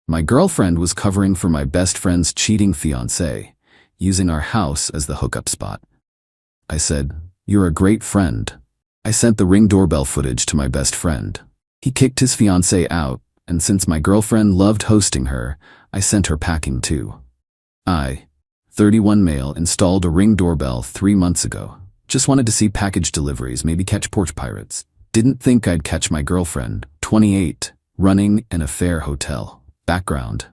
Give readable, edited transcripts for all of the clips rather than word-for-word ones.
My girlfriend was covering for my best friend's cheating fiancé, using our house as the hookup spot. I said, "You're a great friend." I sent the Ring doorbell footage to my best friend. He kicked his fiancé out, and since my girlfriend loved hosting her, I sent her packing too. I, 31 male, installed a Ring doorbell 3 months ago. Just wanted to see package deliveries, maybe catch porch pirates. Didn't think I'd catch my girlfriend, 28, running an affair hotel. Background.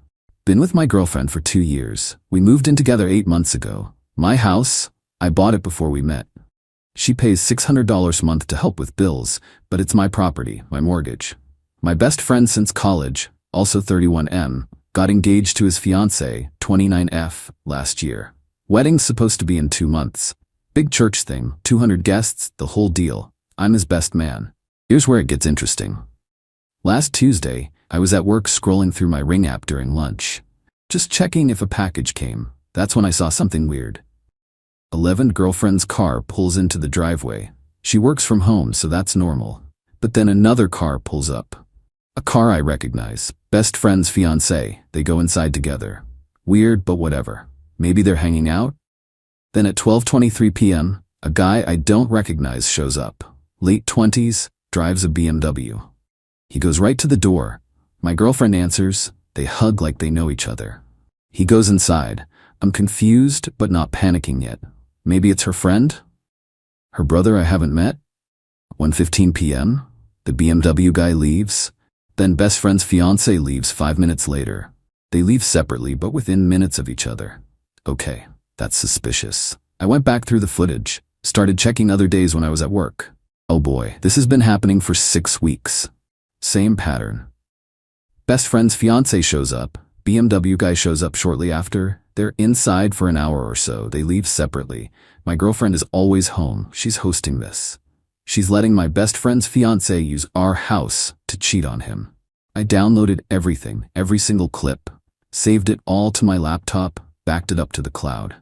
Been with my girlfriend for 2 years. We moved in together 8 months ago. My house, I bought it before we met. She pays $600 a month to help with bills, but it's my property, my mortgage. My best friend since college, also 31M, got engaged to his fiancée, 29F, last year. Wedding's supposed to be in 2 months. Big church thing, 200 guests, the whole deal. I'm his best man. Here's where it gets interesting. Last Tuesday, I was at work scrolling through my Ring app during lunch. Just checking if a package came. That's when I saw something weird. 11 girlfriend's car pulls into the driveway. She works from home, so that's normal. But then another car pulls up. A car I recognize. Best friend's fiancé. They go inside together. Weird, but whatever. Maybe they're hanging out? Then at 12:23 p.m., a guy I don't recognize shows up. Late 20s, drives a BMW. He goes right to the door. My girlfriend answers. They hug like they know each other. He goes inside. I'm confused, but not panicking yet. Maybe it's her friend? Her brother I haven't met? 1:15 p.m., the BMW guy leaves. Then best friend's fiancé leaves 5 minutes later. They leave separately, but within minutes of each other. Okay, that's suspicious. I went back through the footage, started checking other days when I was at work. Oh boy, this has been happening for 6 weeks. Same pattern. Best friend's fiancé shows up. BMW guy shows up shortly after. They're inside for an hour or so. They leave separately. My girlfriend is always home. She's hosting this. She's letting my best friend's fiancé use our house to cheat on him. I downloaded everything, every single clip, saved it all to my laptop, backed it up to the cloud.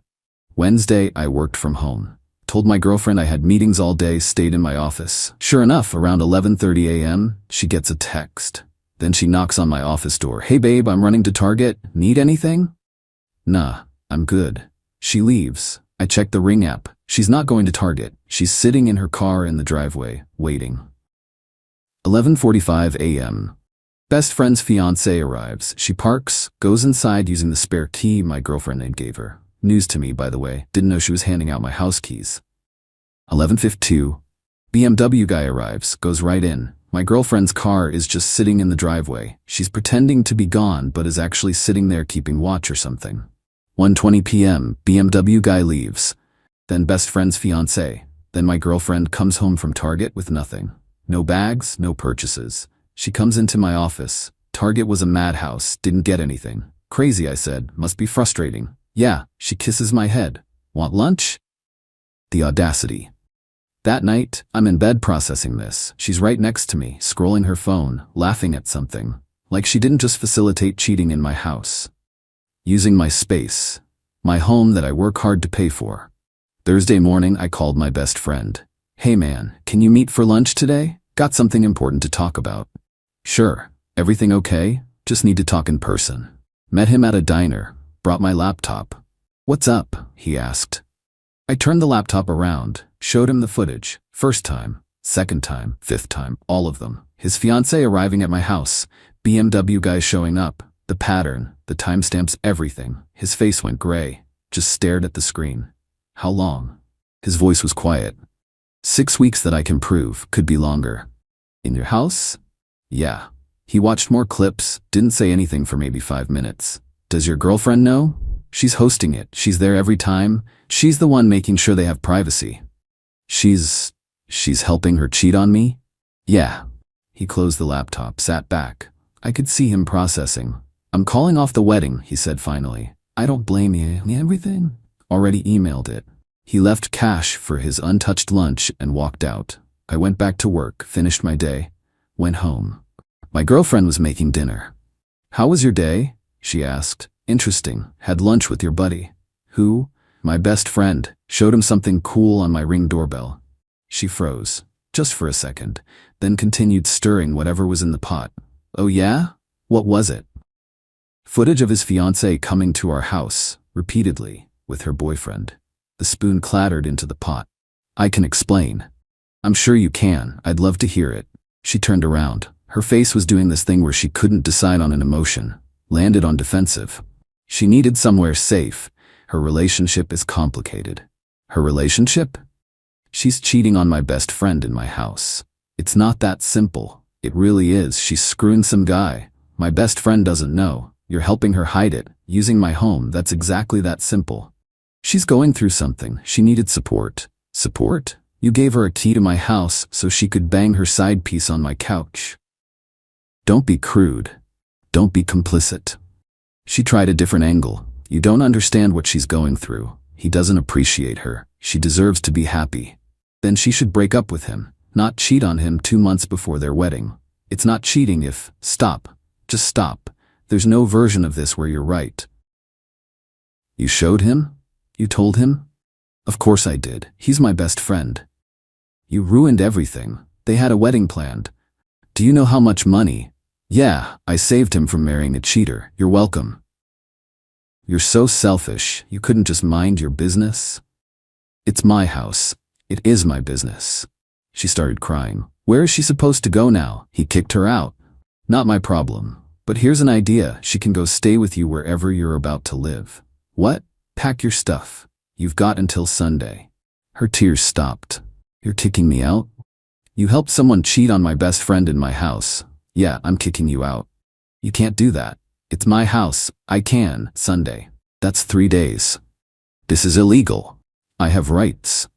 Wednesday, I worked from home. Told my girlfriend I had meetings all day, stayed in my office. Sure enough, around 11:30 a.m., she gets a text. Then she knocks on my office door. "Hey babe, I'm running to Target. Need anything?" "Nah, I'm good." She leaves. I check the Ring app. She's not going to Target. She's sitting in her car in the driveway, waiting. 11:45 a.m. Best friend's fiancé arrives. She parks, goes inside using the spare key my girlfriend gave her. News to me, by the way. Didn't know she was handing out my house keys. 11:52. BMW guy arrives, goes right in. My girlfriend's car is just sitting in the driveway. She's pretending to be gone, but is actually sitting there keeping watch or something. 1:20 p.m. BMW guy leaves. Then best friend's fiancé. Then my girlfriend comes home from Target with nothing. No bags, no purchases. She comes into my office. Target was a madhouse, didn't get anything. Crazy, I said. Must be frustrating. Yeah, she kisses my head. Want lunch? The audacity. That night, I'm in bed processing this. She's right next to me, scrolling her phone, laughing at something. Like she didn't just facilitate cheating in my house. Using my space. My home that I work hard to pay for. Thursday morning, I called my best friend. "Hey man, can you meet for lunch today? Got something important to talk about." "Sure. Everything okay? Just need to talk in person." Met him at a diner. Brought my laptop. "What's up?" he asked. I turned the laptop around, showed him the footage. First time, second time, fifth time, all of them. His fiancé arriving at my house, BMW guy showing up, the pattern, the timestamps, everything. His face went gray, just stared at the screen. "How long?" His voice was quiet. 6 weeks that I can prove, could be longer. "In your house?" "Yeah." He watched more clips, didn't say anything for maybe 5 minutes. "Does your girlfriend know?" "She's hosting it. She's there every time. She's the one making sure they have privacy." She's helping her cheat on me?" "Yeah." He closed the laptop, sat back. I could see him processing. "I'm calling off the wedding," he said finally. "I don't blame you. Everything?" "Already emailed it." He left cash for his untouched lunch and walked out. I went back to work, finished my day, went home. My girlfriend was making dinner. "How was your day?" she asked. "Interesting. Had lunch with your buddy." "Who?" "My best friend. Showed him something cool on my Ring doorbell." She froze, just for a second, then continued stirring whatever was in the pot. "Oh yeah? What was it?" Footage of his fiancée coming to our house, repeatedly, with her boyfriend. The spoon clattered into the pot. I can explain. I'm sure you can. I'd love to hear it. She turned around. Her face was doing this thing where she couldn't decide on an emotion. Landed on defensive. She needed somewhere safe. Her relationship is complicated. Her relationship? She's cheating on my best friend in my house. It's not that simple. It really is. She's screwing some guy. My best friend doesn't know. You're helping her hide it, using my home. That's exactly that simple. She's going through something. She needed support. Support? You gave her a key to my house so she could bang her side piece on my couch. Don't be crude. Don't be complicit. She tried a different angle. You don't understand what she's going through. He doesn't appreciate her. She deserves to be happy. Then she should break up with him, not cheat on him 2 months before their wedding. It's not cheating if, stop. Just stop. There's no version of this where you're right. You showed him? You told him? Of course I did. He's my best friend. You ruined everything. They had a wedding planned. Do you know how much money? Yeah, I saved him from marrying a cheater. You're welcome. You're so selfish. You couldn't just mind your business? It's my house. It is my business. She started crying. Where is she supposed to go now? He kicked her out. Not my problem. But here's an idea. She can go stay with you wherever you're about to live. What? Pack your stuff. You've got until Sunday. Her tears stopped. You're kicking me out? You helped someone cheat on my best friend in my house. Yeah, I'm kicking you out. You can't do that. It's my house. I can. Sunday. That's 3 days. This is illegal. I have rights.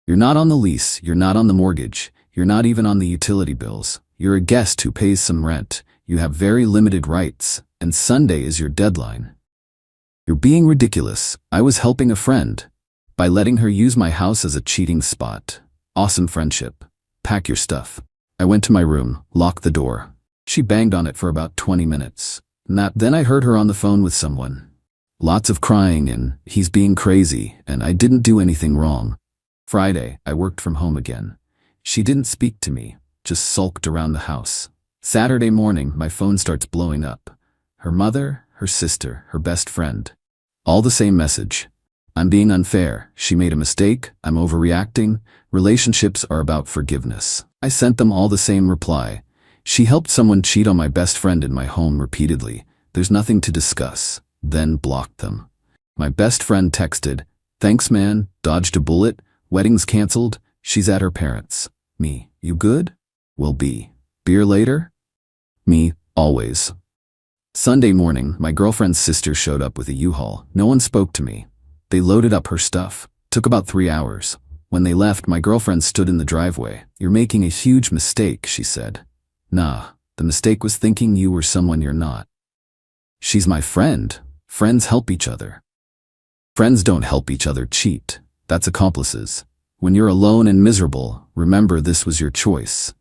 You're not on the lease. You're not on the mortgage. You're not even on the utility bills. You're a guest who pays some rent. You have very limited rights, and Sunday is your deadline. You're being ridiculous. I was helping a friend by letting her use my house as a cheating spot. Awesome friendship. Pack your stuff. I went to my room, locked the door. She banged on it for about 20 minutes. Then I heard her on the phone with someone. Lots of crying and he's being crazy, and I didn't do anything wrong. Friday, I worked from home again. She didn't speak to me, just sulked around the house. Saturday morning, my phone starts blowing up. Her mother, her sister, her best friend. All the same message. I'm being unfair. She made a mistake. I'm overreacting. Relationships are about forgiveness. I sent them all the same reply. She helped someone cheat on my best friend in my home repeatedly. There's nothing to discuss. Then blocked them. My best friend texted, "Thanks man, dodged a bullet, wedding's canceled, she's at her parents'." Me, "You good?" "Will be. Beer later?" Me, "Always." Sunday morning, my girlfriend's sister showed up with a U-Haul. No one spoke to me. They loaded up her stuff. Took about 3 hours. When they left, my girlfriend stood in the driveway. "You're making a huge mistake," she said. "Nah, the mistake was thinking you were someone you're not." She's my friend. Friends help each other. Friends don't help each other cheat. That's accomplices. When you're alone and miserable, remember this was your choice.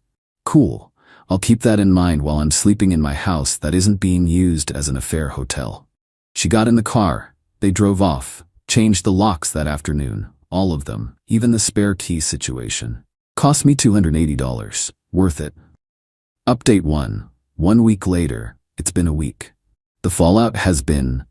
Cool. I'll keep that in mind while I'm sleeping in my house that isn't being used as an affair hotel. She got in the car. They drove off. Changed the locks that afternoon. All of them. Even the spare key situation. Cost me $280. Worth it. Update 1. 1 week later. It's been a week. The fallout has been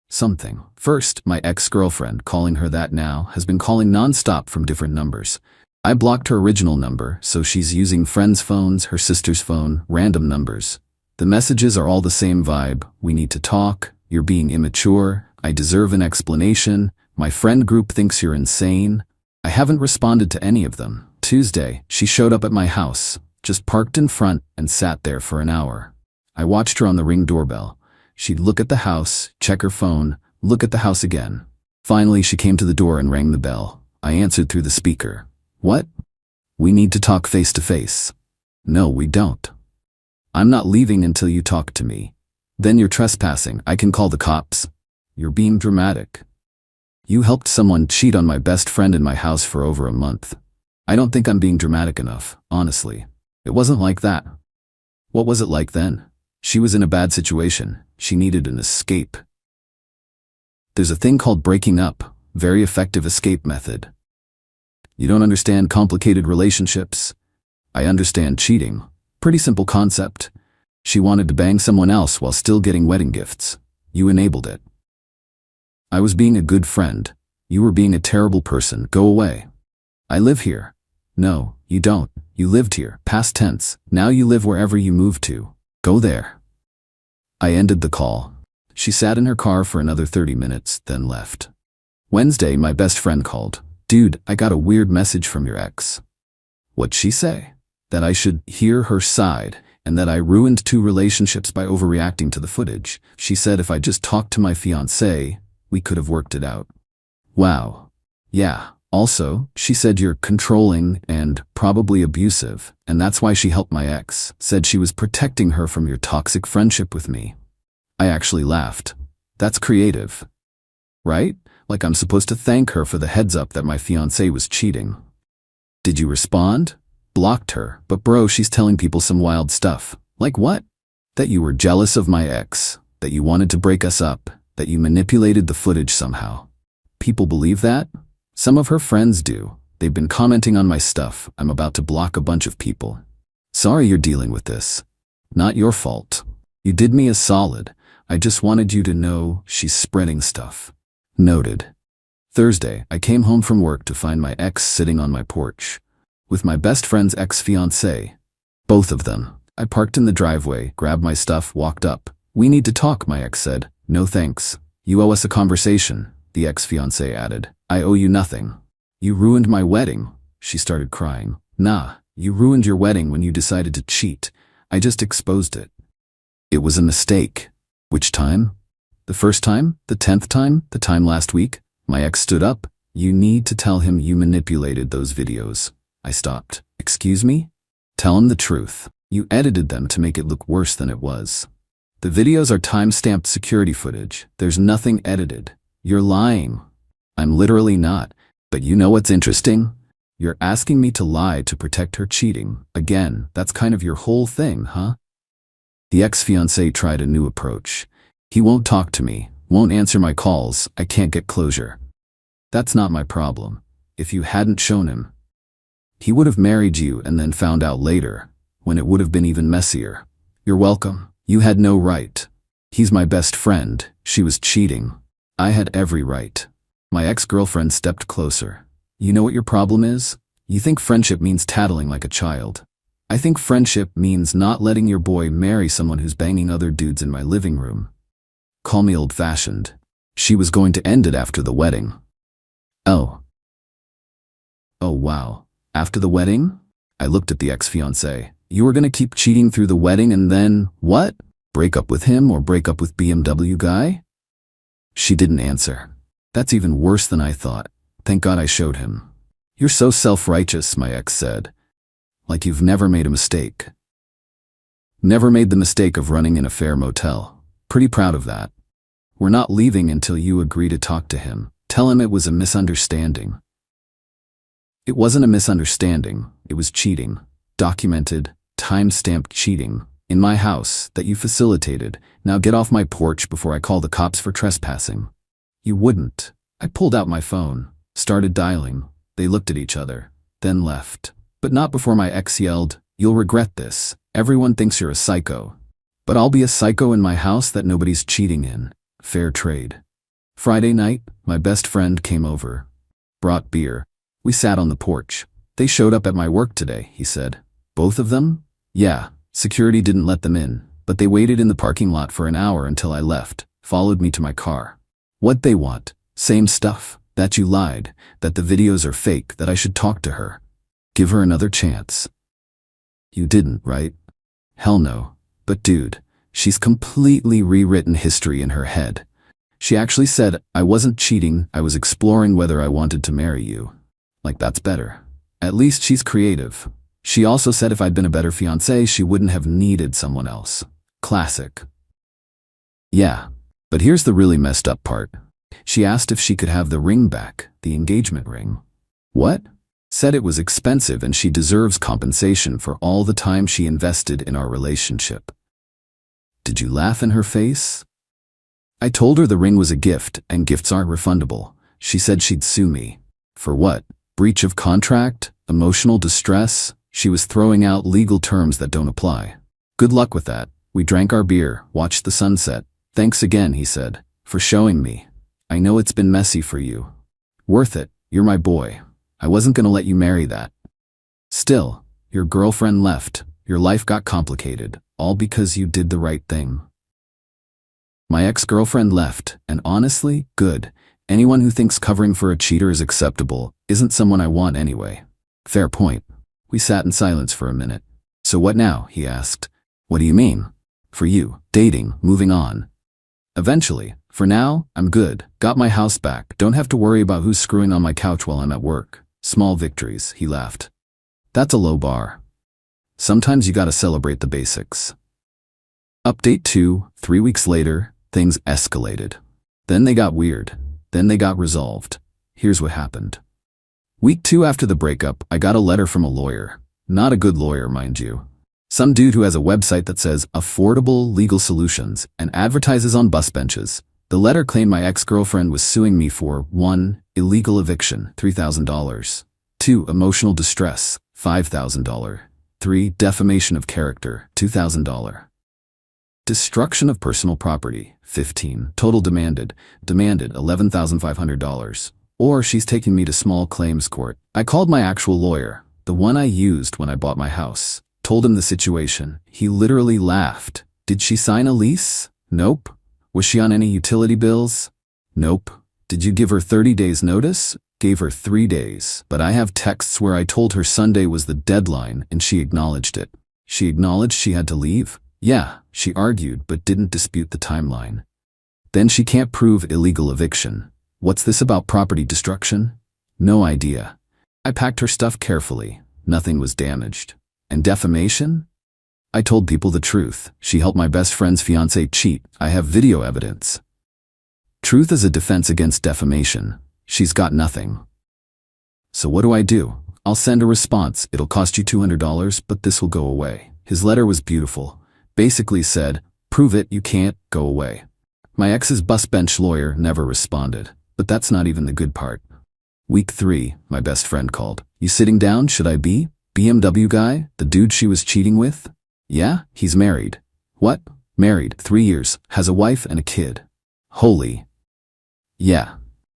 something. First, my ex-girlfriend, calling her that now, has been calling non-stop from different numbers. I blocked her original number, so she's using friends' phones, her sister's phone, random numbers. The messages are all the same vibe. We need to talk. You're being immature. I deserve an explanation. My friend group thinks you're insane. I haven't responded to any of them. Tuesday, she showed up at my house, just parked in front and sat there for an hour. I watched her on the Ring doorbell. She'd look at the house, check her phone, look at the house again. Finally, she came to the door and rang the bell. I answered through the speaker. "What?" "We need to talk face to face." "No, we don't. I'm not leaving until you talk to me." "Then you're trespassing. I can call the cops." "You're being dramatic. You helped someone cheat on my best friend in my house for over a month. I don't think I'm being dramatic enough, honestly. It wasn't like that." "What was it like then?" "She was in a bad situation. She needed an escape." There's a thing called breaking up. Very effective escape method. You don't understand complicated relationships? I understand cheating. Pretty simple concept. She wanted to bang someone else while still getting wedding gifts. You enabled it. I was being a good friend. You were being a terrible person. Go away. I live here. No, you don't. You lived here. Past tense. Now you live wherever you moved to. Go there. I ended the call. She sat in her car for another 30 minutes, then left. Wednesday, my best friend called. Dude, I got a weird message from your ex. What'd she say? That I should hear her side, and that I ruined 2 relationships by overreacting to the footage. She said if I just talked to my fiancé, we could have worked it out. Wow. Yeah. Also, she said you're controlling and probably abusive, and that's why she helped my ex. Said she was protecting her from your toxic friendship with me. I actually laughed. That's creative. Right? Like I'm supposed to thank her for the heads up that my fiancé was cheating. Did you respond? Blocked her, but bro, she's telling people some wild stuff. Like what? That you were jealous of my ex, that you wanted to break us up, that you manipulated the footage somehow. People believe that? Some of her friends do. They've been commenting on my stuff. I'm about to block a bunch of people. Sorry you're dealing with this. Not your fault. You did me a solid. I just wanted you to know she's spreading stuff. Noted. Thursday, I came home from work to find my ex sitting on my porch with my best friend's ex-fiancé. Both of them. I parked in the driveway, grabbed my stuff, walked up. We need to talk, my ex said. No thanks. You owe us a conversation, the ex-fiancé added. I owe you nothing. You ruined my wedding. She started crying. Nah, you ruined your wedding when you decided to cheat. I just exposed it. It was a mistake. Which time? The first time? The 10th time? The time last week? My ex stood up. You need to tell him you manipulated those videos. I stopped. Excuse me? Tell him the truth. You edited them to make it look worse than it was. The videos are time-stamped security footage. There's nothing edited. You're lying. I'm literally not. But you know what's interesting? You're asking me to lie to protect her cheating. Again, that's kind of your whole thing, huh? The ex-fiancé tried a new approach. He won't talk to me, won't answer my calls. I can't get closure. That's not my problem. If you hadn't shown him, he would have married you and then found out later, when it would have been even messier. You're welcome. You had no right. He's my best friend. She was cheating. I had every right. My ex-girlfriend stepped closer. You know what your problem is? You think friendship means tattling like a child. I think friendship means not letting your boy marry someone who's banging other dudes in my living room. Call me old-fashioned. She was going to end it after the wedding. Oh. Oh wow. After the wedding? I looked at the ex-fiancé. You were gonna keep cheating through the wedding and then, what? Break up with him or break up with BMW guy? She didn't answer. That's even worse than I thought. Thank God I showed him. You're so self-righteous, my ex said. Like you've never made a mistake. Never made the mistake of running in a fair motel. Pretty proud of that. We're not leaving until you agree to talk to him. Tell him it was a misunderstanding. It wasn't a misunderstanding. It was cheating. Documented, time-stamped cheating. In my house, that you facilitated. Now get off my porch before I call the cops for trespassing. You wouldn't. I pulled out my phone, started dialing. They looked at each other, then left. But not before my ex yelled, "You'll regret this. Everyone thinks you're a psycho. But I'll be a psycho in my house that nobody's cheating in. Fair trade." Friday night, my best friend came over. Brought beer. We sat on the porch. They showed up at my work today, he said. Both of them? Yeah. Security didn't let them in, but they waited in the parking lot for an hour until I left, followed me to my car. What they want? Same stuff. That you lied, that the videos are fake, that I should talk to her. Give her another chance. You didn't, right? Hell no. But dude, she's completely rewritten history in her head. She actually said, I wasn't cheating, I was exploring whether I wanted to marry you. Like that's better. At least she's creative. She also said if I'd been a better fiancé, she wouldn't have needed someone else. Classic. Yeah, but here's the really messed up part. She asked if she could have the ring back, the engagement ring. What? Said it was expensive and she deserves compensation for all the time she invested in our relationship. Did you laugh in her face? I told her the ring was a gift and gifts aren't refundable. She said she'd sue me. For what? Breach of contract? Emotional distress? She was throwing out legal terms that don't apply. Good luck with that. We drank our beer, watched the sunset. Thanks again, he said, for showing me. I know it's been messy for you. Worth it, you're my boy. I wasn't gonna let you marry that. Still, your girlfriend left, your life got complicated, all because you did the right thing. My ex-girlfriend left, and honestly, good. Anyone who thinks covering for a cheater is acceptable isn't someone I want anyway. Fair point. We sat in silence for a minute. So what now? He asked. What do you mean? For you, dating, moving on. Eventually. For now, I'm good. Got my house back. Don't have to worry about who's screwing on my couch while I'm at work. Small victories, he laughed. That's a low bar. Sometimes you gotta celebrate the basics. Update 2, 3 weeks later, things escalated. Then they got weird. Then they got resolved. Here's what happened. Week 2 after the breakup, I got a letter from a lawyer. Not a good lawyer, mind you. Some dude who has a website that says Affordable Legal Solutions and advertises on bus benches. The letter claimed my ex-girlfriend was suing me for 1. Illegal eviction, $3,000. 2. Emotional distress, $5,000. 3. Defamation of character, $2,000. Destruction of personal property, 15. Total demanded $11,500. Or she's taking me to small claims court. I called my actual lawyer, the one I used when I bought my house. Told him the situation. He literally laughed. Did she sign a lease? Nope. Was she on any utility bills? Nope. Did you give her 30 days notice? Gave her 3 days. But I have texts where I told her Sunday was the deadline and she acknowledged it. She acknowledged she had to leave? Yeah, she argued but didn't dispute the timeline. Then she can't prove illegal eviction. What's this about property destruction? No idea. I packed her stuff carefully. Nothing was damaged. And defamation? I told people the truth. She helped my best friend's fiancé cheat. I have video evidence. Truth is a defense against defamation. She's got nothing. So what do? I'll send a response. It'll cost you $200, but this will go away. His letter was beautiful. Basically said, prove it, you can't, go away. My ex's bus bench lawyer never responded. But that's not even the good part. Week 3, my best friend called. You sitting down? Should I be? BMW guy? The dude she was cheating with? Yeah, he's married. What? Married, 3 years, has a wife and a kid. Holy. Yeah.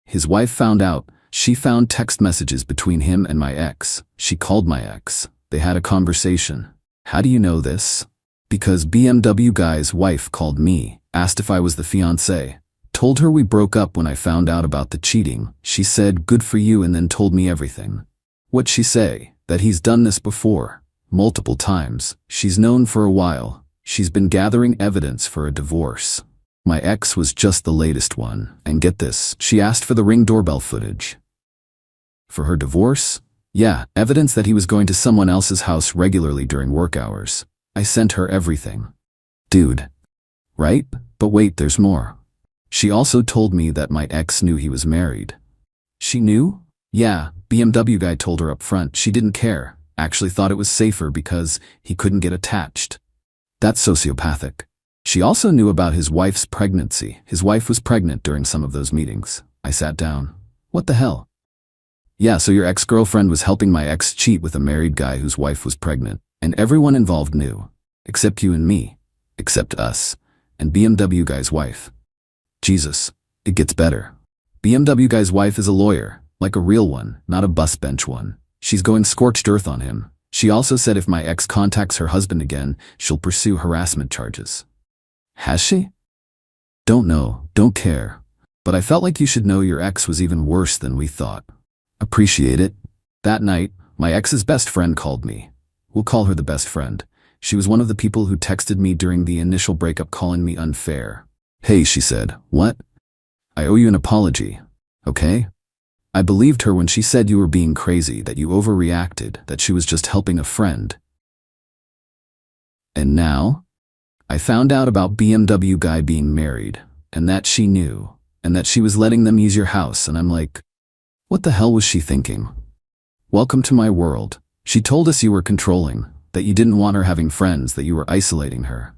His wife found out. She found text messages between him and my ex. She called my ex. They had a conversation. How do you know this? Because BMW guy's wife called me, asked if I was the fiancé. Told her we broke up when I found out about the cheating. She said, good for you, and then told me everything. What'd she say? That he's done this before. Multiple times. She's known for a while. She's been gathering evidence for a divorce. My ex was just the latest one. And get this, she asked for the Ring doorbell footage. For her divorce? Yeah, evidence that he was going to someone else's house regularly during work hours. I sent her everything. Dude. Right? But wait, there's more. She also told me that my ex knew he was married. She knew? Yeah, BMW guy told her up front. She didn't care. Actually thought it was safer because he couldn't get attached. That's sociopathic. She also knew about his wife's pregnancy. His wife was pregnant during some of those meetings. I sat down. What the hell? Yeah, so your ex-girlfriend was helping my ex cheat with a married guy whose wife was pregnant. And everyone involved knew. Except you and me. Except us. And BMW guy's wife. Jesus. It gets better. BMW guy's wife is a lawyer. Like a real one, not a bus bench one. She's going scorched earth on him. She also said if my ex contacts her husband again, she'll pursue harassment charges. Has she? Don't know, don't care. But I felt like you should know your ex was even worse than we thought. Appreciate it. That night, my ex's best friend called me. We'll call her the best friend. She was one of the people who texted me during the initial breakup calling me unfair. Hey, she said, what? I owe you an apology. Okay? I believed her when she said you were being crazy, that you overreacted, that she was just helping a friend. And now? I found out about BMW guy being married, and that she knew, and that she was letting them use your house, and I'm like, what the hell was she thinking? Welcome to my world. She told us you were controlling, that you didn't want her having friends, that you were isolating her.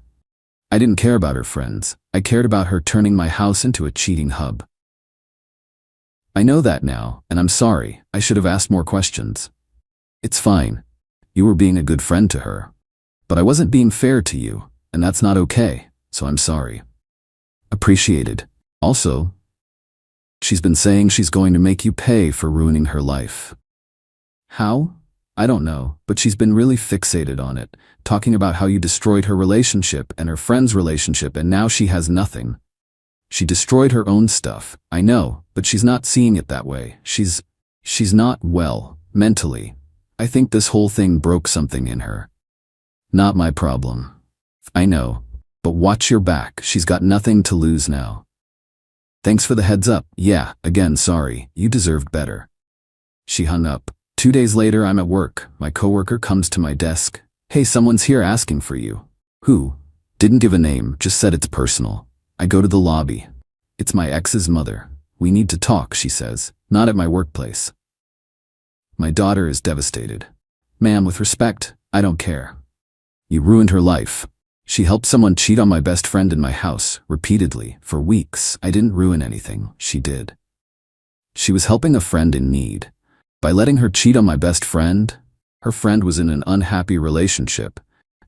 I didn't care about her friends. I cared about her turning my house into a cheating hub. I know that now, and I'm sorry. I should have asked more questions. It's fine. You were being a good friend to her. But I wasn't being fair to you. and that's not okay, so I'm sorry. Appreciated. Also, she's been saying she's going to make you pay for ruining her life. How? I don't know, but she's been really fixated on it, talking about how you destroyed her relationship and her friend's relationship and now she has nothing. She destroyed her own stuff, I know, but she's not seeing it that way. She's not well, mentally. I think this whole thing broke something in her. Not my problem. I know, but watch your back, she's got nothing to lose now. Thanks for the heads up. Yeah, again, sorry, you deserved better. She hung up. 2 days later, I'm at work. My coworker comes to my desk. Hey, someone's here asking for you. Who? Didn't give a name, just said it's personal. I go to the lobby. It's my ex's mother. We need to talk, she says. Not at my workplace. My daughter is devastated. Ma'am, with respect, I don't care. You ruined her life. She helped someone cheat on my best friend in my house, repeatedly, for weeks. I didn't ruin anything, she did. She was helping a friend in need. By letting her cheat on my best friend, her friend was in an unhappy relationship.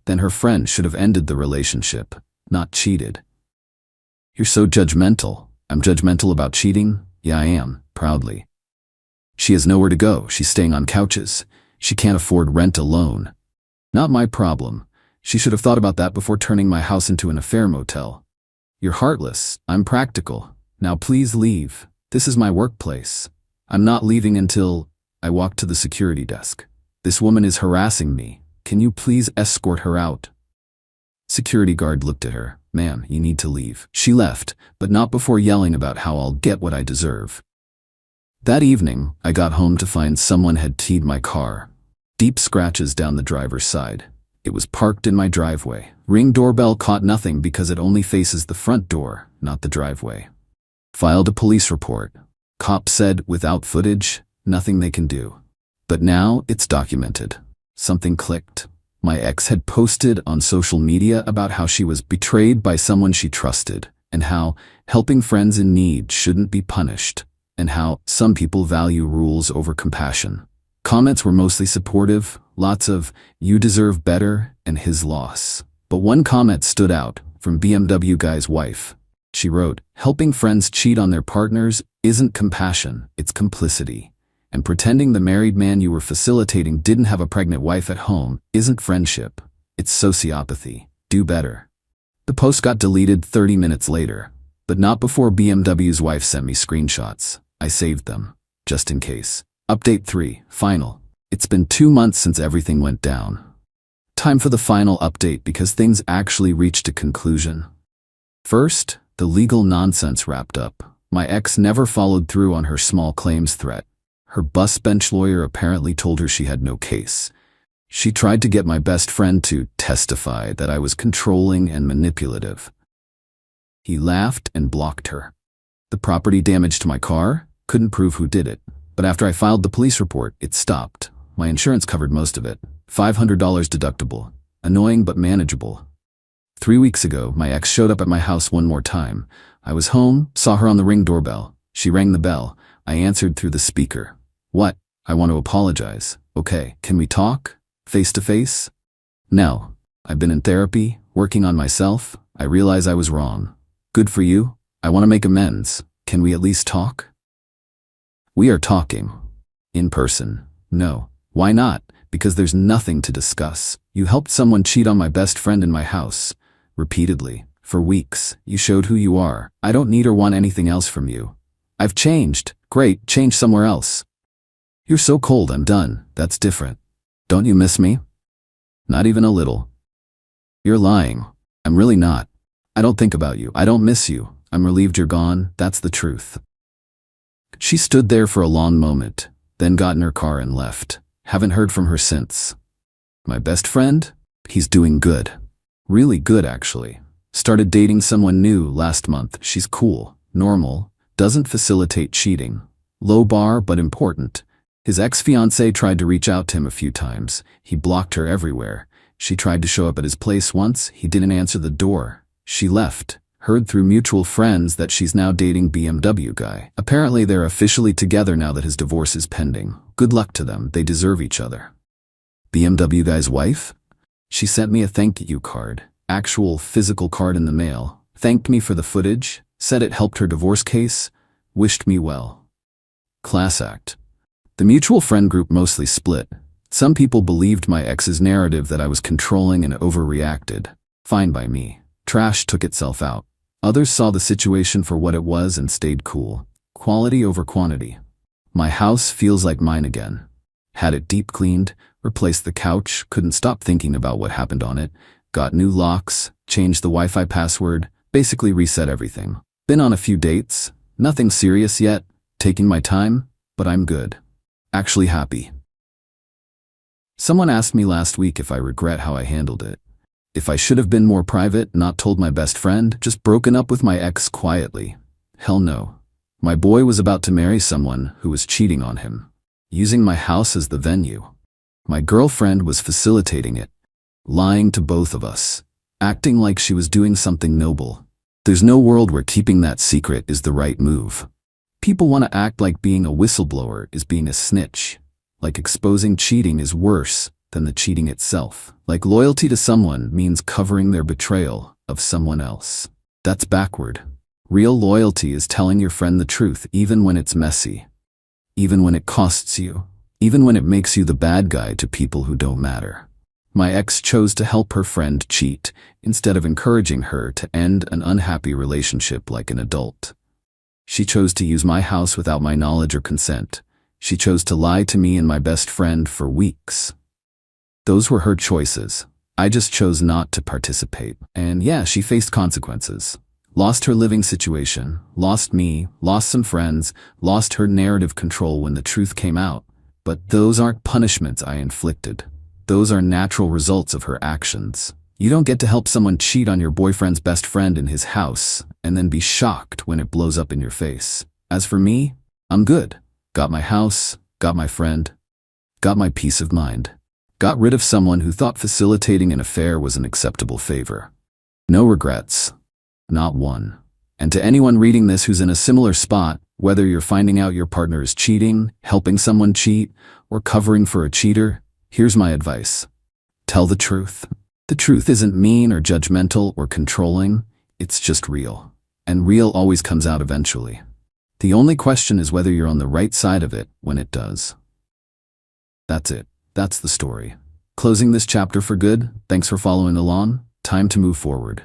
Then her friend should have ended the relationship, not cheated. You're so judgmental. I'm judgmental about cheating? Yeah, I am, proudly. She has nowhere to go. She's staying on couches. She can't afford rent alone. Not my problem. She should have thought about that before turning my house into an affair motel. You're heartless. I'm practical. Now please leave. This is my workplace. I'm not leaving until... I walked to the security desk. This woman is harassing me. Can you please escort her out? Security guard looked at her. Ma'am, you need to leave. She left, but not before yelling about how I'll get what I deserve. That evening, I got home to find someone had keyed my car. Deep scratches down the driver's side. It was parked in my driveway. Ring doorbell caught nothing because it only faces the front door, not the driveway. Filed a police report. Cop said, without footage, nothing they can do. But now it's documented. Something clicked. My ex had posted on social media about how she was betrayed by someone she trusted, and how helping friends in need shouldn't be punished, and how some people value rules over compassion. Comments were mostly supportive, lots of, you deserve better, and his loss. But one comment stood out, from BMW guy's wife. She wrote, helping friends cheat on their partners isn't compassion, it's complicity. And pretending the married man you were facilitating didn't have a pregnant wife at home isn't friendship, it's sociopathy. Do better. The post got deleted 30 minutes later, but not before BMW's wife sent me screenshots. I saved them, just in case. Update 3, final. It's been 2 months since everything went down. Time for the final update because things actually reached a conclusion. First, the legal nonsense wrapped up. My ex never followed through on her small claims threat. Her bus bench lawyer apparently told her she had no case. She tried to get my best friend to testify that I was controlling and manipulative. He laughed and blocked her. The property damage to my car? Couldn't prove who did it. But after I filed the police report, it stopped. My insurance covered most of it. $500 deductible. Annoying but manageable. 3 weeks ago, my ex showed up at my house one more time. I was home, saw her on the Ring doorbell. She rang the bell. I answered through the speaker. What? I want to apologize. Okay, can we talk? Face to face? No. I've been in therapy, working on myself. I realize I was wrong. Good for you. I want to make amends. Can we at least talk? We are talking. In person. No. Why not? Because there's nothing to discuss. You helped someone cheat on my best friend in my house. Repeatedly. For weeks. You showed who you are. I don't need or want anything else from you. I've changed. Great, change somewhere else. You're so cold, I'm done. That's different. Don't you miss me? Not even a little. You're lying. I'm really not. I don't think about you. I don't miss you. I'm relieved you're gone. That's the truth. She stood there for a long moment, then got in her car and left. Haven't heard from her since. My best friend? He's doing good. Really good, actually. Started dating someone new last month. She's cool, normal, doesn't facilitate cheating. Low bar, but important. His ex-fiancée tried to reach out to him a few times. He blocked her everywhere. She tried to show up at his place once. He didn't answer the door. She left. Heard through mutual friends that she's now dating BMW guy. Apparently they're officially together now that his divorce is pending. Good luck to them. They deserve each other. BMW guy's wife? She sent me a thank you card. actual physical card in the mail, thanked me for the footage, said it helped her divorce case, wished me well. Class act. The mutual friend group mostly split. Some people believed my ex's narrative that I was controlling and overreacted. Fine by me. Trash took itself out. Others saw the situation for what it was and stayed cool. Quality over quantity. My house feels like mine again. Had it deep cleaned, replaced the couch, couldn't stop thinking about what happened on it, got new locks, changed the Wi-Fi password, basically reset everything. Been on a few dates, nothing serious yet, taking my time, but I'm good. Actually happy. Someone asked me last week if I regret how I handled it. If I should have been more private, not told my best friend, just broken up with my ex quietly. Hell no. My boy was about to marry someone who was cheating on him, using my house as the venue. My girlfriend was facilitating it, lying to both of us, acting like she was doing something noble. There's no world where keeping that secret is the right move. People want to act like being a whistleblower is being a snitch, like exposing cheating is worse than the cheating itself, like loyalty to someone means covering their betrayal of someone else. That's backward. Real loyalty is telling your friend the truth even when it's messy, even when it costs you, even when it makes you the bad guy to people who don't matter. My ex chose to help her friend cheat instead of encouraging her to end an unhappy relationship like an adult. She chose to use my house without my knowledge or consent. She chose to lie to me and my best friend for weeks. Those were her choices. I just chose not to participate. And yeah, she faced consequences. Lost her living situation, lost me, lost some friends, lost her narrative control when the truth came out. But those aren't punishments I inflicted. Those are natural results of her actions. You don't get to help someone cheat on your boyfriend's best friend in his house and then be shocked when it blows up in your face. As for me, I'm good. Got my house, got my friend, got my peace of mind. Got rid of someone who thought facilitating an affair was an acceptable favor. No regrets. Not one. And to anyone reading this who's in a similar spot, whether you're finding out your partner is cheating, helping someone cheat, or covering for a cheater, here's my advice. Tell the truth. The truth isn't mean or judgmental or controlling, it's just real. And real always comes out eventually. The only question is whether you're on the right side of it when it does. That's it. That's the story. Closing this chapter for good. Thanks for following along. Time to move forward.